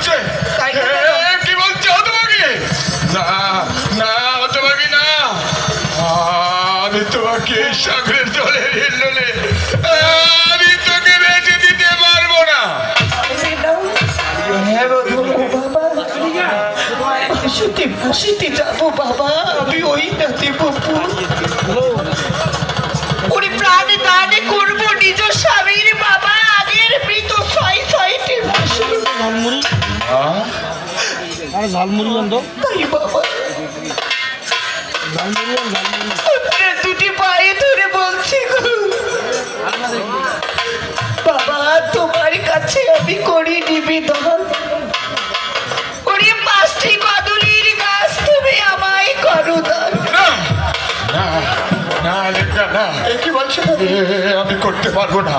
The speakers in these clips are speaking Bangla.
বলছে? কি বলছে হতভাগী? না না হতভাগী না, আমি তোমাকে সাগরের জলে হিললে আমি তোকে বেঁচে দিতে পারবো না। ভাসিতে যাবো বাবা, আমি ওই নাতে বাপু ওরে প্রাণে দানে করবো নিজ স্বামীর বাবা আগের মৃত ছয় ছয়টি তাই বাবা আপনার দুটি পায়ে ধরে বলছি গো বাবা, তোমার কাছে আমি করি নিবেদন, ওরে 5টি কদলীর গাছ তুমি আমায় করো দান। না না লেখা না, কি বলছো? আমি করতে পারবো না,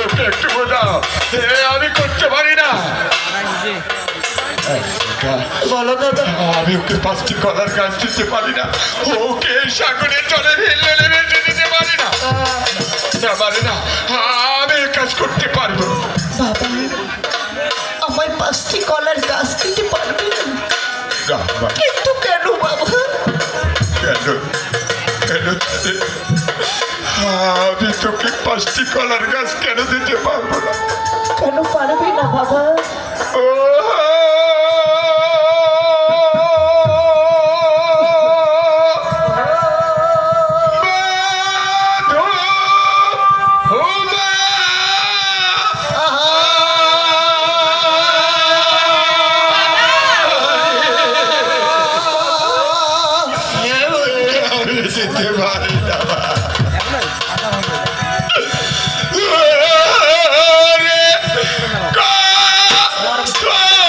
ওকে একটু বোঝাও, আমি করতে পারি না। বলো দাদা, আমি ওকে 5টি কলার গাছ দিতে পারি না, ওকে সাগরে জলে হিললে বেঁচে দিতে পারি না, পারি না, আমি কাজ করতে পারবো বাবা আমায় 5টি কলার গাছ দিতে পারবে না? কিন্তু কেন বাবা? কেন কেন আমি তোকে 5টি কলার গাছ কেন দিতে পারবো না? কেন পারবে না বাবা? ও যেতে পারি না। রে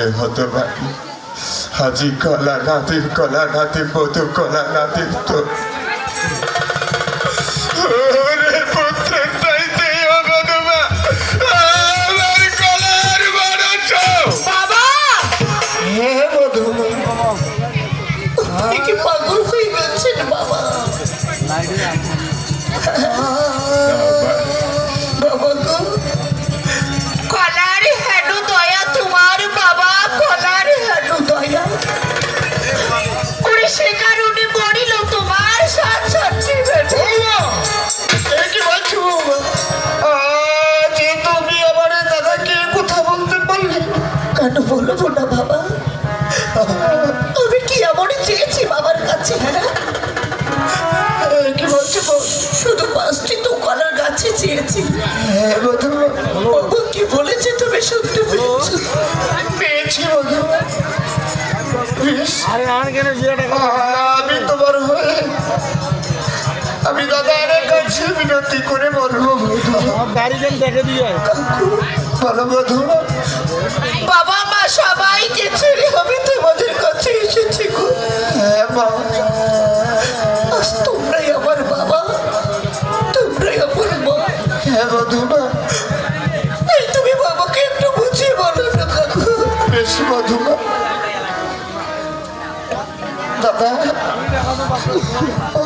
এ হতভাগী হাজি কলা নাতি বধু কলা নাতির তো ওরে পুত্রের চাইতে ও বধূমা আমার কলার বরছ। বাবা হে বধূ, আপনি কি পাগল হয়ে গেছেন বাবা? বাবা গো, কলার হেনু দয়া তোমার বাবা, কলার হেনু দয়া ওরে সে কারণে মরিল তোমার সাথে কি বলছো? যে তুমি আমার দাদাকে কথা বলতে পারলে? কেন বলবো না বাবা? আমি কি এমন চেয়েছি বাবার কাছে? হ্যাঁ, কি বলছো গো? শুধু 5টি তো কলার গাছে চেয়েছি। হ্যাঁ বধূ, বাবা কি বলেছে তুমি শুনতে পেয়েছো? পেয়েছি বধূ। আমি তোমার হয়ে আমি দাদার কাছে বিনতি করে বলবো বধূ। বলো বধূ। বাবা মা সবাইকে ছেড়ে আমি তোমাদের কাছে এসেছি গো। হ্যাঁ মা, আজ তোমরাই আমার বাবা, তোমরাই আমার মা। হ্যাঁ বধূ মা, তাই তুমি বাবাকে একটু বুঝিয়ে বলো না কাকু। বেশ বধূ মা। দাদা, ও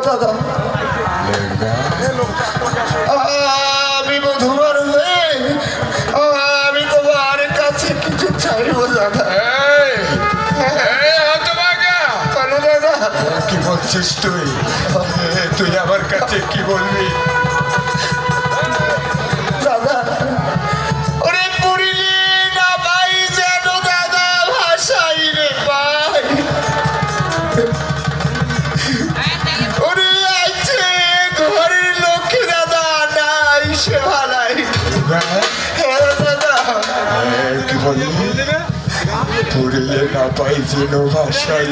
দাদা, আমি বধূমার হয়ে আমি তোমার কাছে কিছু চাইবো দাদা। হতভাগা বলো দাদা। কি বলছিস তুই? তুই আমার কাছে কি বলবি? দাদা, ওরে পড়িলে না পাই যেন দাদা ভাষাই রে পাই। ওরে আইছে ঘরের লক্ষ্মী দাদা নাই সে ভালাই। হ্যাঁ দাদা, কি বলবি? পড়িলে না পাই যেন ভাষাই